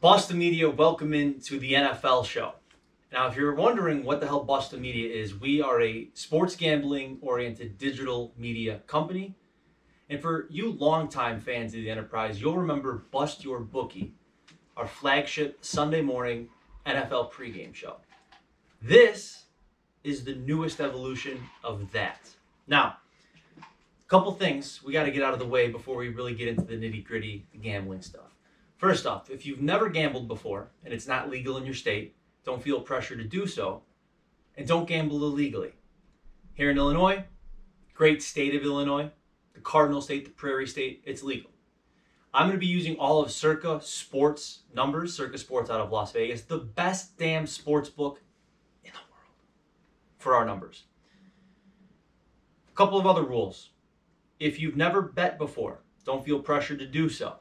BustEm Media, welcome into the NFL show. Now, if you're wondering what the hell BustEm Media is, we are a sports gambling oriented digital media company. And for you longtime fans of the enterprise, you'll remember Bust Your Bookie, our flagship Sunday morning NFL pregame show. This is the newest evolution of that. Now, a couple things we got to get out of the way before we really get into the nitty gritty, the gambling stuff. First off, if you've never gambled before and it's not legal in your state, don't feel pressure to do so, and don't gamble illegally. Here in Illinois, great state of Illinois, the Cardinal State, the Prairie State, it's legal. I'm going to be using all of Circa Sports numbers, Circa Sports out of Las Vegas, the best damn sports book in the world for our numbers. A couple of other rules. If you've never bet before, don't feel pressure to do so.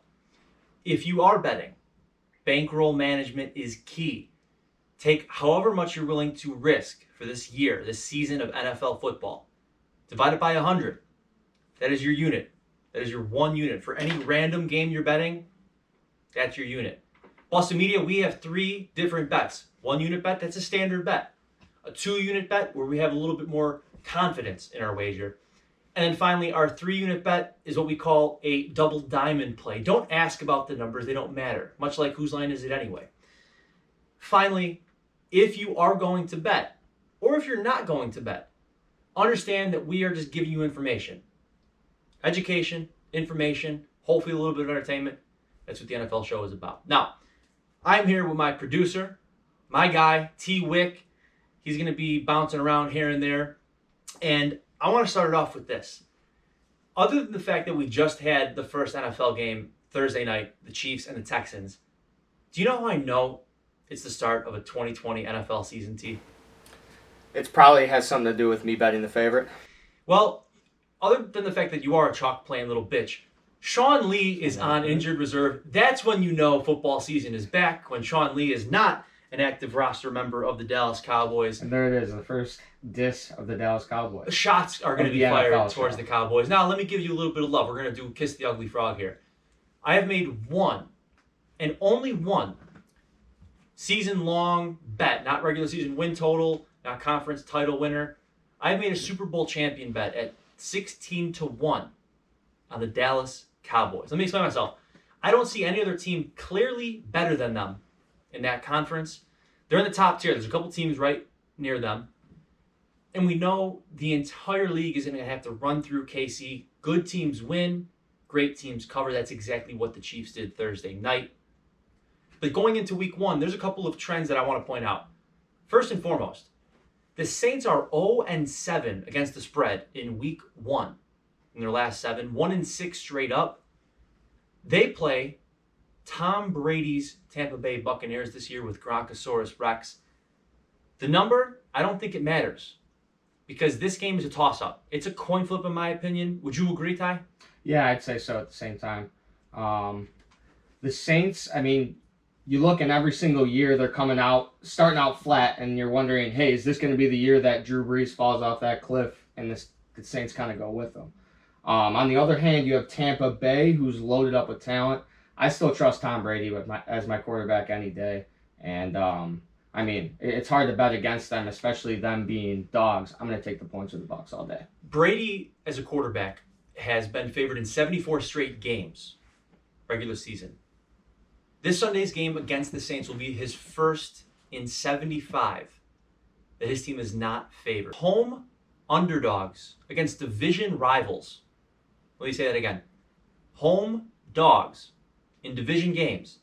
If you are betting, bankroll management is key. Take however much you're willing to risk for this year, this season of NFL football. Divide it by 100. That is your unit. That is your one unit. For any random game you're betting, that's your unit. BustEm Media, we have 3 different bets. 1 unit bet, that's a standard bet. A 2 unit bet where we have a little bit more confidence in our wager. And then finally, our 3 unit bet is what we call a double diamond play. Don't ask about the numbers, they don't matter. Much like whose line is it anyway. Finally, if you are going to bet, or if you're not going to bet, understand that we are just giving you information. Education, information, hopefully a little bit of entertainment. That's what the NFL show is about. Now, I'm here with my producer, my guy, T. Wick. He's going to be bouncing around here and there. And I want to start it off with this. Other than the fact that we just had the first NFL game Thursday night, the Chiefs and the Texans, do you know how I know it's the start of a 2020 NFL season, T? It probably has something to do with me betting the favorite. Well, other than the fact that you are a chalk playing little bitch, Sean Lee is on injured reserve. That's when you know football season is back, when Sean Lee is not an active roster member of the Dallas Cowboys. And there it is, the first diss of the Dallas Cowboys. Shots are going to be fired towards the Cowboys. Now, let me give you a little bit of love. We're going to do Kiss the Ugly Frog here. I have made one, and only one, season-long bet, not regular season win total, not conference title winner. I've made a Super Bowl champion bet at 16-1 on the Dallas Cowboys. Let me explain myself. I don't see any other team clearly better than them in that conference. They're in the top tier. There's a couple teams right near them. And we know the entire league is going to have to run through KC. Good teams win. Great teams cover. That's exactly what the Chiefs did Thursday night. But going into week 1, there's a couple of trends that I want to point out. First and foremost, the Saints are 0-7 against the spread in week 1 in their last 7. 1-6 straight up. They play Tom Brady's Tampa Bay Buccaneers this year with Gronkosaurus Rex. The number, I don't think it matters because this game is a toss-up. It's a coin flip in my opinion. Would you agree, Ty? Yeah, I'd say so at the same time. The Saints, I mean, you look and every single year they're starting out flat, and you're wondering, hey, is this going to be the year that Drew Brees falls off that cliff and the Saints kind of go with them? On the other hand, you have Tampa Bay, who's loaded up with talent. I still trust Tom Brady as my quarterback any day. And, I mean, it's hard to bet against them, especially them being dogs. I'm going to take the points with the Bucs all day. Brady, as a quarterback, has been favored in 74 straight games, regular season. This Sunday's game against the Saints will be his first in 75 that his team is not favored. Home underdogs against division rivals. Let me say that again. Home dogs in division games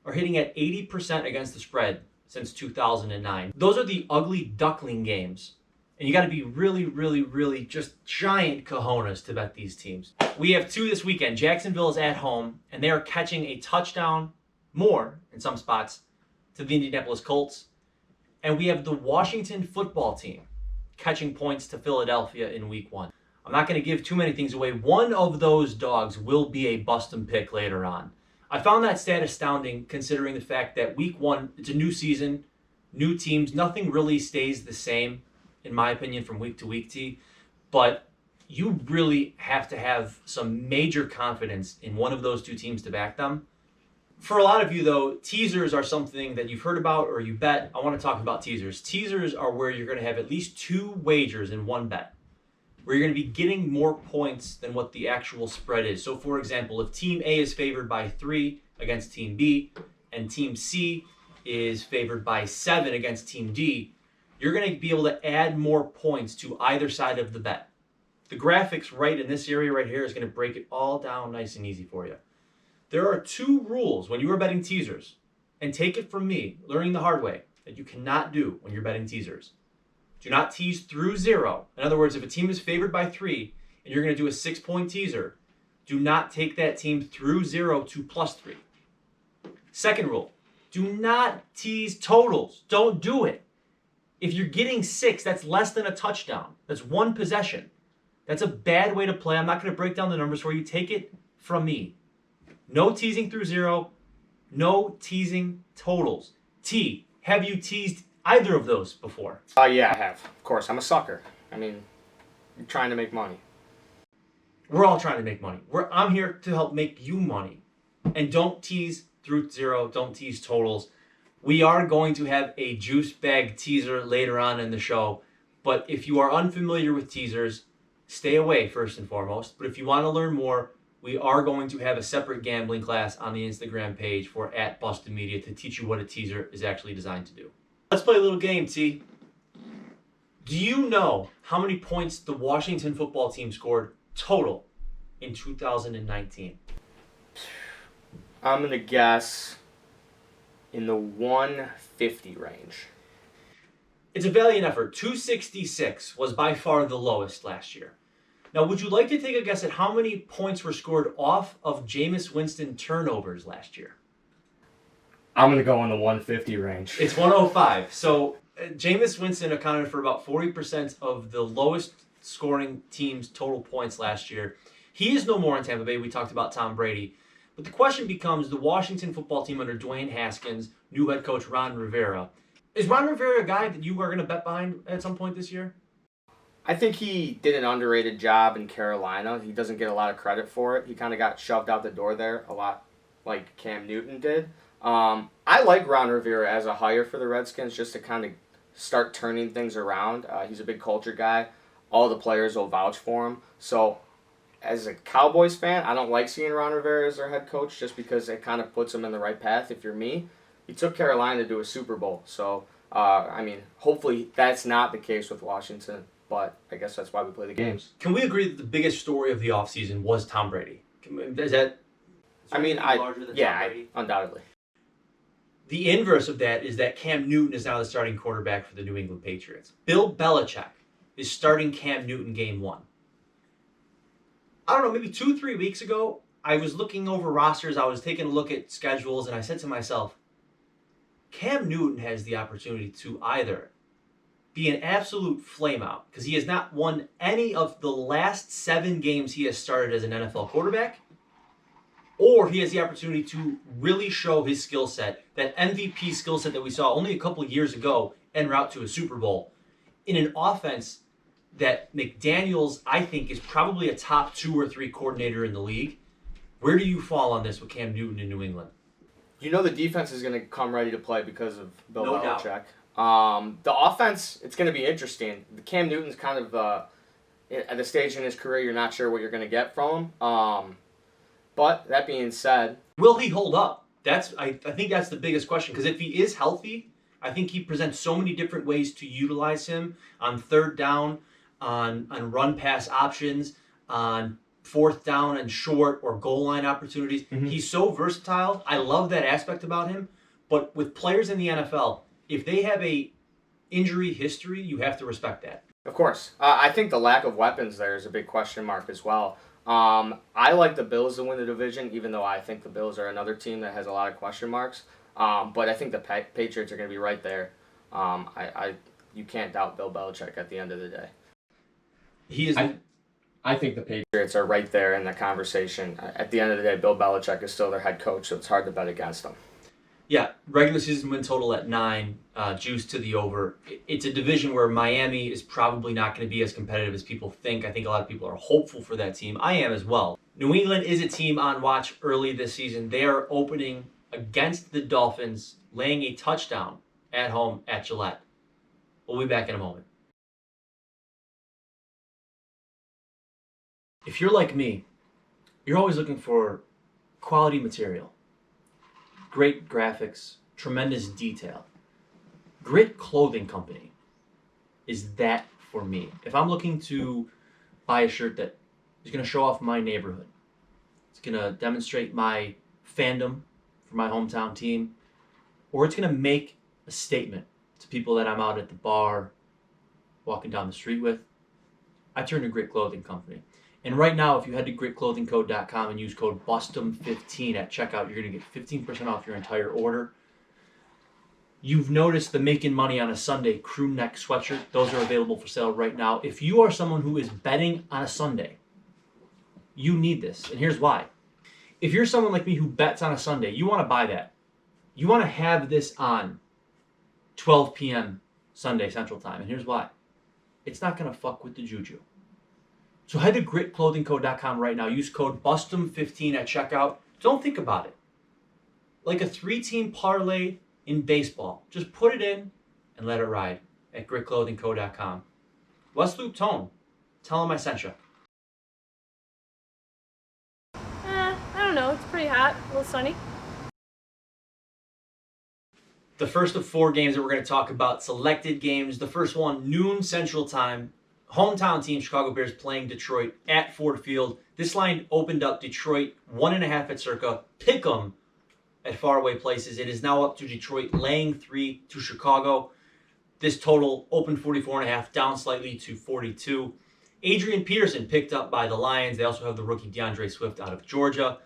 are hitting at 80% against the spread since 2009. Those are the ugly duckling games. And you got to be really, really, really just giant cojones to bet these teams. We have 2 this weekend. Jacksonville is at home, and they are catching a touchdown more in some spots to the Indianapolis Colts. And we have the Washington football team catching points to Philadelphia in week 1. I'm not going to give too many things away. One of those dogs will be a BustEm pick later on. I found that stat astounding considering the fact that week 1, it's a new season, new teams. Nothing really stays the same, in my opinion, from week to week, T. But you really have to have some major confidence in one of those 2 teams to back them. For a lot of you, though, teasers are something that you've heard about or you bet. I want to talk about teasers. Teasers are where you're going to have at least 2 wagers in one bet, where you're going to be getting more points than what the actual spread is. So, for example, if Team A is favored by 3 against Team B, and Team C is favored by 7 against Team D, you're going to be able to add more points to either side of the bet. The graphics right in this area right here is going to break it all down nice and easy for you. There are 2 rules when you are betting teasers, and take it from me, learning the hard way, that you cannot do when you're betting teasers. Do not tease through 0. In other words, if a team is favored by 3 and you're going to do a 6-point teaser, do not take that team through 0 to +3. Second rule, do not tease totals. Don't do it. If you're getting 6, that's less than a touchdown. That's 1 possession. That's a bad way to play. I'm not going to break down the numbers for you. Take it from me. No teasing through 0. No teasing totals. T, have you teased either of those before? Yeah, I have. Of course, I'm a sucker. I mean, you're trying to make money. We're all trying to make money. I'm here to help make you money. And don't tease through 0. Don't tease totals. We are going to have a juice bag teaser later on in the show. But if you are unfamiliar with teasers, stay away first and foremost. But if you want to learn more, we are going to have a separate gambling class on the Instagram page for @BustEm to teach you what a teaser is actually designed to do. Let's play a little game, T. Do you know how many points the Washington football team scored total in 2019? I'm going to guess in the 150 range. It's a valiant effort. 266 was by far the lowest last year. Now, would you like to take a guess at how many points were scored off of Jameis Winston turnovers last year? I'm going to go in the 150 range. It's 105. So Jameis Winston accounted for about 40% of the lowest scoring team's total points last year. He is no more in Tampa Bay. We talked about Tom Brady. But the question becomes the Washington football team under Dwayne Haskins, new head coach Ron Rivera. Is Ron Rivera a guy that you are going to bet behind at some point this year? I think he did an underrated job in Carolina. He doesn't get a lot of credit for it. He kind of got shoved out the door there a lot like Cam Newton did. I like Ron Rivera as a hire for the Redskins just to kind of start turning things around. He's a big culture guy. All the players will vouch for him. So as a Cowboys fan, I don't like seeing Ron Rivera as their head coach just because it kind of puts them in the right path. If you're me, he took Carolina to a Super Bowl. So, hopefully that's not the case with Washington. But I guess that's why we play the games. Can we agree that the biggest story of the offseason was Tom Brady? Undoubtedly. The inverse of that is that Cam Newton is now the starting quarterback for the New England Patriots. Bill Belichick is starting Cam Newton game 1. I don't know, maybe 2-3 weeks ago, I was looking over rosters, I was taking a look at schedules, and I said to myself, Cam Newton has the opportunity to either be an absolute flameout because he has not won any of the last 7 games he has started as an NFL quarterback, or he has the opportunity to really show his skill set, that MVP skill set that we saw only a couple years ago en route to a Super Bowl, in an offense that McDaniels, I think, is probably a top 2 or 3 coordinator in the league. Where do you fall on this with Cam Newton in New England? You know the defense is going to come ready to play because of Bill Belichick. Doubt. The offense, it's going to be interesting. Cam Newton's kind of at the stage in his career you're not sure what you're going to get from him. But that being said, will he hold up? I think that's the biggest question, because if he is healthy, I think he presents so many different ways to utilize him on third down, on run pass options, on fourth down and short or goal line opportunities. Mm-hmm. He's so versatile. I love that aspect about him. But with players in the NFL, if they have a injury history, you have to respect that. Of course. I think the lack of weapons there is a big question mark as well. I like the Bills to win the division, even though I think the Bills are another team that has a lot of question marks. But I think the Patriots are going to be right there. You can't doubt Bill Belichick at the end of the day. I think the Patriots are right there in the conversation. At the end of the day, Bill Belichick is still their head coach, so it's hard to bet against them. Yeah, regular season win total at 9, juice to the over. It's a division where Miami is probably not going to be as competitive as people think. I think a lot of people are hopeful for that team. I am as well. New England is a team on watch early this season. They are opening against the Dolphins, laying a touchdown at home at Gillette. We'll be back in a moment. If you're like me, you're always looking for quality material, great graphics, tremendous detail. Grit Clothing Company is that for me. If I'm looking to buy a shirt that is going to show off my neighborhood, it's going to demonstrate my fandom for my hometown team, or it's going to make a statement to people that I'm out at the bar, walking down the street with, I turn to Grit Clothing Company. And right now, if you head to gritclothingco.com and use code BustEm15 at checkout, you're going to get 15% off your entire order. You've noticed the Making Money on a Sunday crew neck sweatshirt. Those are available for sale right now. If you are someone who is betting on a Sunday, you need this. And here's why. If you're someone like me who bets on a Sunday, you want to buy that. You want to have this on 12 p.m. Sunday Central Time. And here's why. It's not going to fuck with the juju. So head to gritclothingco.com right now. Use code BustEm15 at checkout. Don't think about it. Like a 3-team parlay in baseball. Just put it in and let it ride at gritclothingco.com. West Loop Tone. Tell him I sent you. I don't know. It's pretty hot. A little sunny. The first of 4 games that we're going to talk about, selected games. The first one, noon Central Time. Hometown team, Chicago Bears, playing Detroit at Ford Field. This line opened up Detroit 1.5 at circa. Pick 'em at faraway places. It is now up to Detroit laying 3 to Chicago. This total opened 44.5, down slightly to 42. Adrian Peterson picked up by the Lions. They also have the rookie DeAndre Swift out of Georgia.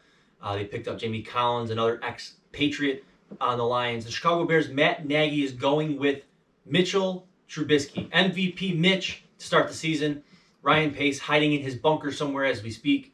They picked up Jamie Collins, another ex-Patriot on the Lions. The Chicago Bears, Matt Nagy is going with Mitchell Trubisky. MVP Mitch to start the season. Ryan Pace hiding in his bunker somewhere as we speak.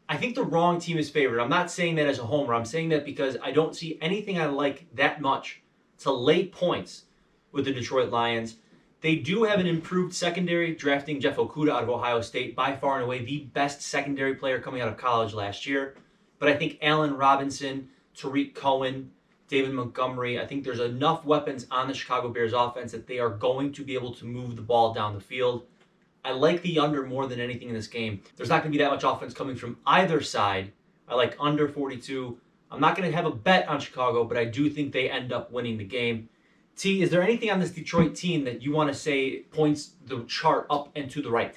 I think the wrong team is favored. I'm not saying that as a homer. I'm saying that because I don't see anything I like that much to lay points with the Detroit Lions. They do have an improved secondary, drafting Jeff Okudah out of Ohio State, by far and away the best secondary player coming out of college last year. But I think Allen Robinson, Tariq Cohen, David Montgomery, I think there's enough weapons on the Chicago Bears offense that they are going to be able to move the ball down the field. I like the under more than anything in this game. There's not going to be that much offense coming from either side. I like under 42. I'm not going to have a bet on Chicago, but I do think they end up winning the game. T, is there anything on this Detroit team that you want to say points the chart up and to the right?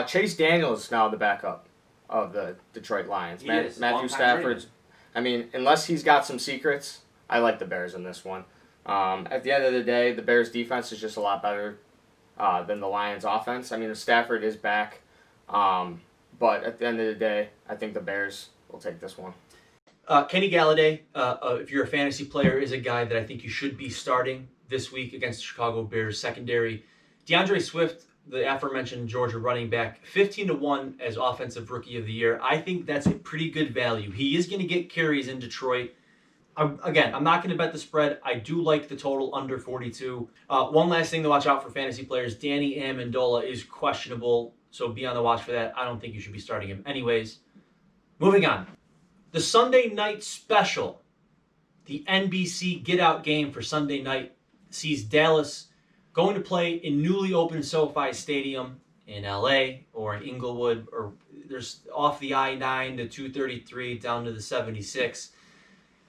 Chase Daniels is now the backup of the Detroit Lions. Matthew Stafford's. I mean, unless he's got some secrets, I like the Bears in this one. At the end of the day, the Bears' defense is just a lot better than the Lions' offense. I mean, Stafford is back, but at the end of the day, I think the Bears will take this one. Kenny Galladay, if you're a fantasy player, is a guy that I think you should be starting this week against the Chicago Bears secondary. DeAndre Swift, the aforementioned Georgia running back, 15-1 as Offensive Rookie of the Year. I think that's a pretty good value. He is going to get carries in Detroit. Again, I'm not going to bet the spread. I do like the total under 42. One last thing to watch out for fantasy players. Danny Amendola is questionable, so be on the watch for that. I don't think you should be starting him anyways. Moving on. The Sunday night special, the NBC Get Out game for Sunday night, sees Dallas going to play in newly opened SoFi Stadium in LA or in Inglewood, or there's off the I-9 to 233 down to the 76.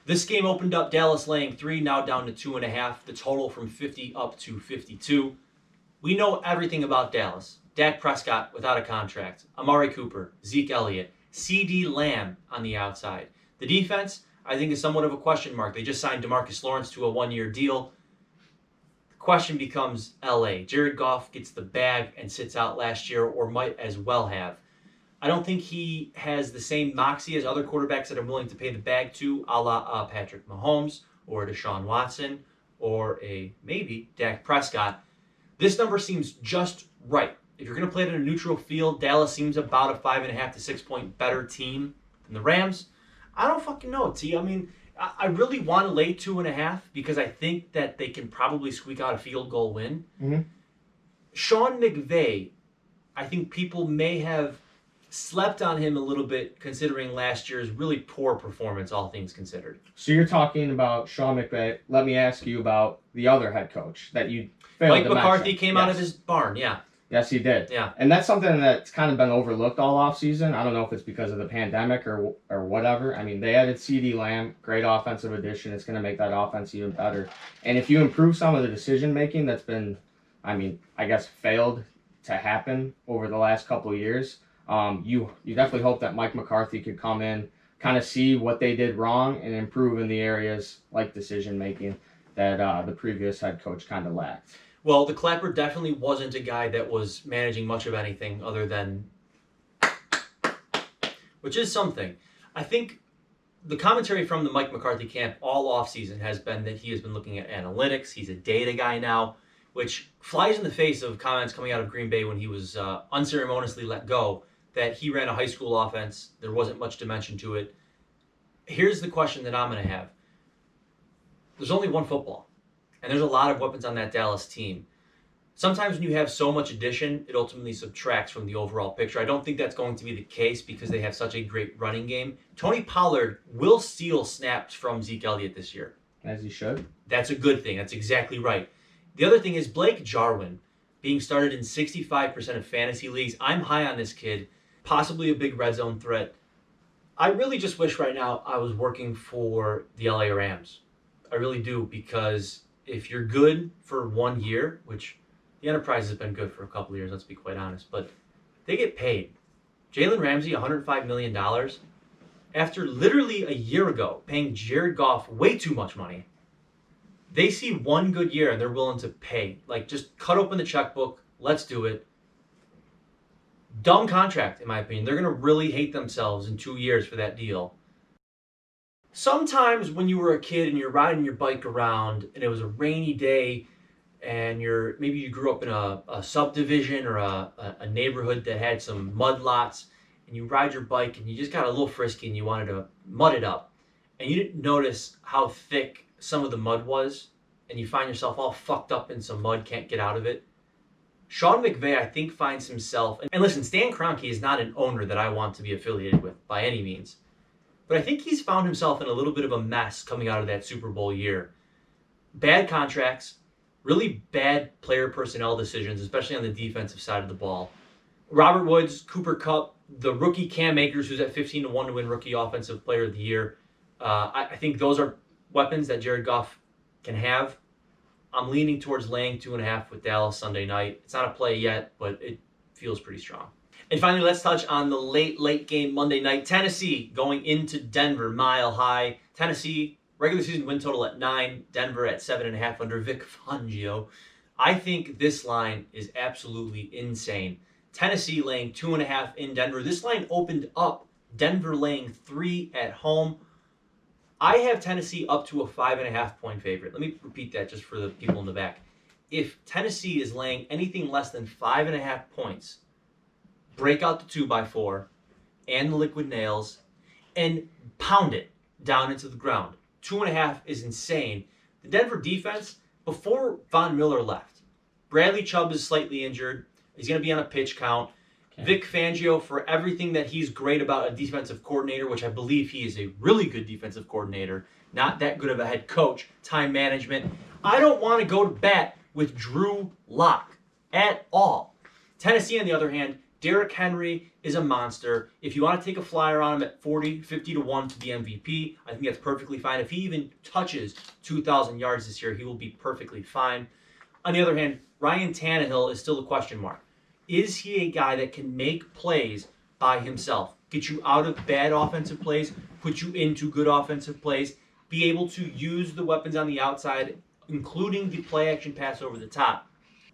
This game opened up Dallas laying 3, now down to 2.5. The total from 50 up to 52. We know everything about Dallas. Dak Prescott without a contract. Amari Cooper, Zeke Elliott, CeeDee Lamb on the outside. The defense, I think, is somewhat of a question mark. They just signed DeMarcus Lawrence to a 1-year deal. The question becomes LA. Jared Goff gets the bag and sits out last year, or might as well have. I don't think he has the same moxie as other quarterbacks that are willing to pay the bag to, a la Patrick Mahomes or Deshaun Watson or maybe Dak Prescott. This number seems just right. If you're going to play it in a neutral field, Dallas seems about a 5.5 to 6 point better team than the Rams. I don't fucking know, T. I mean, I really want to lay 2.5 because I think that they can probably squeak out a field goal win. Mm-hmm. Sean McVay, I think people may have slept on him a little bit considering last year's really poor performance, all things considered. So you're talking about Sean McVay. Let me ask you about the other head coach that you failed Mike to McCarthy mention. came out of his barn, yeah. Yes, he did. Yeah. And that's something that's kind of been overlooked all offseason. I don't know if it's because of the pandemic or whatever. I mean, they added CeeDee Lamb, great offensive addition. It's going to make that offense even better. And if you improve some of the decision making that's been, I mean, I guess failed to happen over the last couple of years, you definitely hope that Mike McCarthy could come in, kind of see what they did wrong and improve in the areas like decision making that the previous head coach kind of lacked. Well, the Clapper definitely wasn't a guy that was managing much of anything other than, which is something. I think the commentary from the Mike McCarthy camp all offseason has been that he has been looking at analytics. He's a data guy now, which flies in the face of comments coming out of Green Bay when he was unceremoniously let go, that he ran a high school offense. There wasn't much dimension to it. Here's the question that I'm going to have. There's only one football. And there's a lot of weapons on that Dallas team. Sometimes when you have so much addition, it ultimately subtracts from the overall picture. I don't think that's going to be the case because they have such a great running game. Tony Pollard will steal snaps from Zeke Elliott this year. As he should. That's a good thing. That's exactly right. The other thing is Blake Jarwin being started in 65% of fantasy leagues. I'm high on this kid, possibly a big red zone threat. I really just wish right now I was working for the LA Rams. I really do, because if you're good for 1 year, which the enterprise has been good for a couple of years, let's be quite honest, but they get paid. Jalen Ramsey, $105 million, after literally a year ago paying Jared Goff way too much money. They see 1 good year and they're willing to pay. Like, just cut open the checkbook. Let's do it. Dumb contract, in my opinion. They're going to really hate themselves in 2 years for that deal. Sometimes when you were a kid and you're riding your bike around and it was a rainy day and maybe you grew up in a subdivision or a neighborhood that had some mud lots, and you ride your bike and you just got a little frisky and you wanted to mud it up, and you didn't notice how thick some of the mud was, and you find yourself all fucked up in some mud, can't get out of it. Sean McVay, I think, finds himself, and listen, Stan Kroenke is not an owner that I want to be affiliated with by any means. But I think he's found himself in a little bit of a mess coming out of that Super Bowl year. Bad contracts, really bad player personnel decisions, especially on the defensive side of the ball. Robert Woods, Cooper Kupp, the rookie Cam Akers, who's at 15-1 to win Rookie Offensive Player of the Year. I think those are weapons that Jared Goff can have. I'm leaning towards laying 2.5 with Dallas Sunday night. It's not a play yet, but it feels pretty strong. And finally, let's touch on the late game Monday night. Tennessee going into Denver, Mile High. Tennessee, regular season win total at 9. Denver at 7.5 under Vic Fangio. I think this line is absolutely insane. Tennessee laying 2.5 in Denver. This line opened up Denver laying 3 at home. I have Tennessee up to a 5.5 point favorite. Let me repeat that just for the people in the back. If Tennessee is laying anything less than 5.5 points, break out the 2x4 and the liquid nails and pound it down into the ground. 2.5 is insane. The Denver defense, before Von Miller left, Bradley Chubb is slightly injured. He's going to be on a pitch count. Okay. Vic Fangio, for everything that he's great about a defensive coordinator, which I believe he is a really good defensive coordinator, not that good of a head coach, time management. I don't want to go to bat with Drew Lock at all. Tennessee, on the other hand, Derrick Henry is a monster. If you want to take a flyer on him at 50-1 to be MVP, I think that's perfectly fine. If he even touches 2,000 yards this year, he will be perfectly fine. On the other hand, Ryan Tannehill is still a question mark. Is he a guy that can make plays by himself? Get you out of bad offensive plays, put you into good offensive plays, be able to use the weapons on the outside, including the play action pass over the top,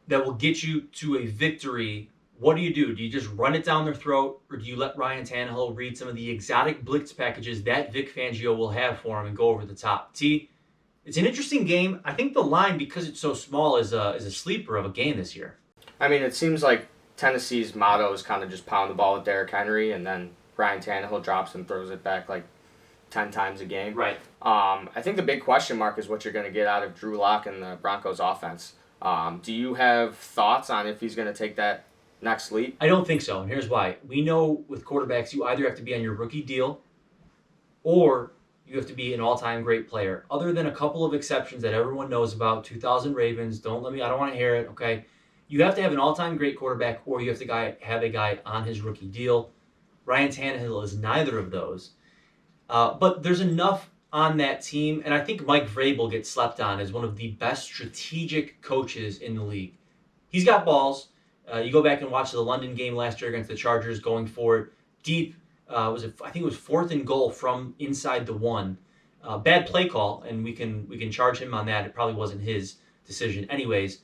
that will get you to a victory. What do? Do you just run it down their throat, or do you let Ryan Tannehill read some of the exotic blitz packages that Vic Fangio will have for him and go over the top? It's an interesting game. I think the line, because it's so small, is a sleeper of a game this year. I mean, it seems like Tennessee's motto is kind of just pound the ball with Derrick Henry, and then Ryan Tannehill drops and throws it back like 10 times a game. Right. I think the big question mark is what you're going to get out of Drew Lock and the Broncos offense. Do you have thoughts on if he's going to take that next leap? I don't think so, and here's why. We know with quarterbacks, you either have to be on your rookie deal or you have to be an all-time great player. Other than a couple of exceptions that everyone knows about, 2000 Ravens, I don't want to hear it, okay? You have to have an all-time great quarterback or you have to have a guy on his rookie deal. Ryan Tannehill is neither of those. But there's enough on that team, and I think Mike Vrabel gets slept on as one of the best strategic coaches in the league. He's got balls. You go back and watch the London game last year against the Chargers, going for it deep. I think it was 4th and goal from inside the 1. Bad play call, and we can charge him on that. It probably wasn't his decision, anyways.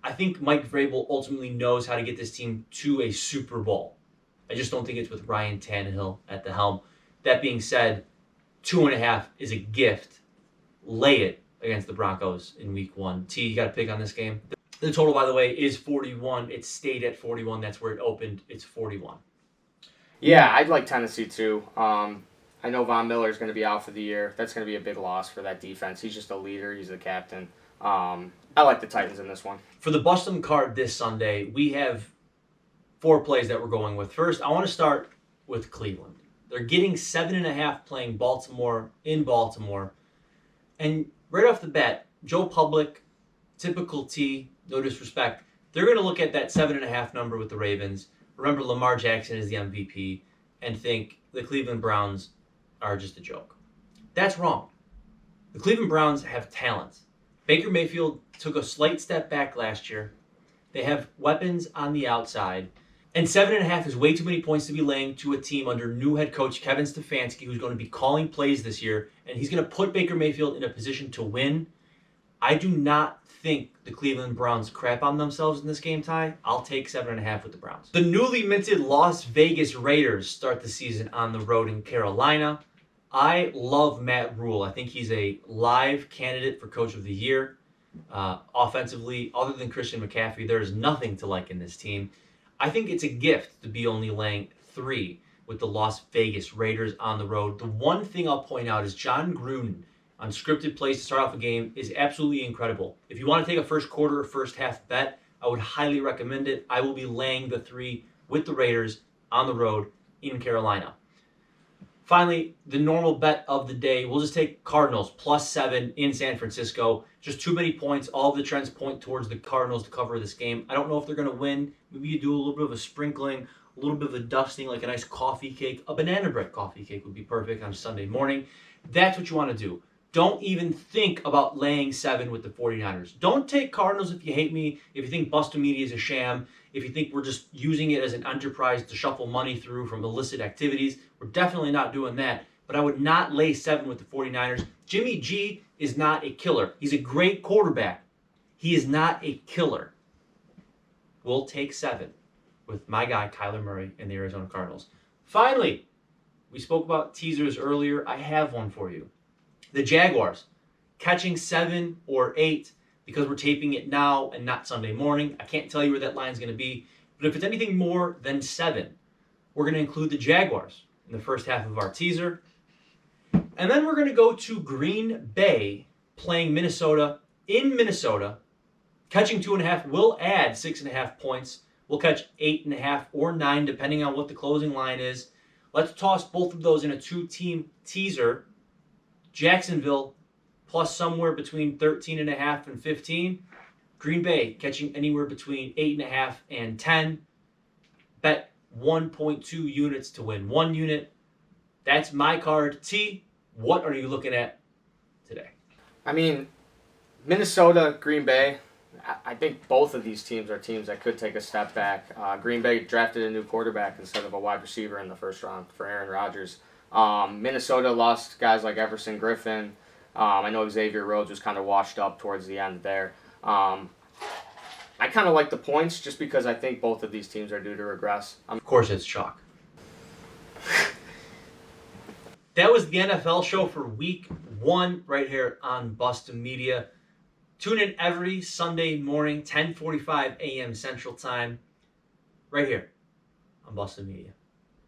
I think Mike Vrabel ultimately knows how to get this team to a Super Bowl. I just don't think it's with Ryan Tannehill at the helm. That being said, 2.5 is a gift. Lay it against the Broncos in Week 1. T, you got a pick on this game? The total, by the way, is 41. It stayed at 41. That's where it opened. It's 41. Yeah, I'd like Tennessee too. I know Von Miller is going to be out for the year. That's going to be a big loss for that defense. He's just a leader. He's the captain. I like the Titans in this one. For the BustEm card this Sunday, we have 4 plays that we're going with. First, I want to start with Cleveland. They're getting 7.5 playing Baltimore in Baltimore. And right off the bat, Joe Public, typical T, no disrespect, they're going to look at that 7.5 number with the Ravens. Remember, Lamar Jackson is the MVP and think the Cleveland Browns are just a joke. That's wrong. The Cleveland Browns have talent. Baker Mayfield took a slight step back last year. They have weapons on the outside. And 7.5 is way too many points to be laying to a team under new head coach Kevin Stefanski, who's going to be calling plays this year, and he's going to put Baker Mayfield in a position to win. I do not think the Cleveland Browns crap on themselves in this game, Ty. I'll take 7.5 with the Browns. The newly minted Las Vegas Raiders start the season on the road in Carolina. I love Matt Rule. I think he's a live candidate for Coach of the Year. Offensively, other than Christian McCaffrey, there is nothing to like in this team. I think it's a gift to be only laying 3 with the Las Vegas Raiders on the road. The one thing I'll point out is John Gruden on scripted plays to start off a game is absolutely incredible. If you want to take a first quarter or first half bet, I would highly recommend it. I will be laying the 3 with the Raiders on the road in Carolina. Finally, the normal bet of the day, we'll just take Cardinals +7 in San Francisco. Just too many points. All of the trends point towards the Cardinals to cover this game. I don't know if they're going to win. Maybe you do a little bit of a sprinkling, a little bit of a dusting, like a nice coffee cake. A banana bread coffee cake would be perfect on Sunday morning. That's what you want to do. Don't even think about laying 7 with the 49ers. Don't take Cardinals if you hate me, if you think BustEm Media is a sham, if you think we're just using it as an enterprise to shuffle money through from illicit activities. We're definitely not doing that. But I would not lay 7 with the 49ers. Jimmy G is not a killer. He's a great quarterback. He is not a killer. We'll take 7 with my guy Kyler Murray and the Arizona Cardinals. Finally, we spoke about teasers earlier. I have one for you. The Jaguars catching 7 or 8 because we're taping it now and not Sunday morning. I can't tell you where that line's going to be. But if it's anything more than 7, we're going to include the Jaguars in the first half of our teaser. And then we're going to go to Green Bay playing Minnesota in Minnesota. Catching 2.5 will add 6.5 points. We'll catch 8.5 or 9 depending on what the closing line is. Let's toss both of those in a 2-team teaser. Jacksonville plus somewhere between 13.5 and 15. Green Bay catching anywhere between 8.5 and 10. Bet 1.2 units to win 1 unit. That's my card. T, what are you looking at today? I mean, Minnesota, Green Bay, I think both of these teams are teams that could take a step back. Green Bay drafted a new quarterback instead of a wide receiver in the first round for Aaron Rodgers. Minnesota lost guys like Everson Griffin. I know Xavier Rhodes was kind of washed up towards the end there. I kind of like the points just because I think both of these teams are due to regress. Of course it's chalk. That was the NFL show for week 1 right here on BustEm Media. Tune in every Sunday morning, 10:45 a.m. Central Time, right here on BustEm Media.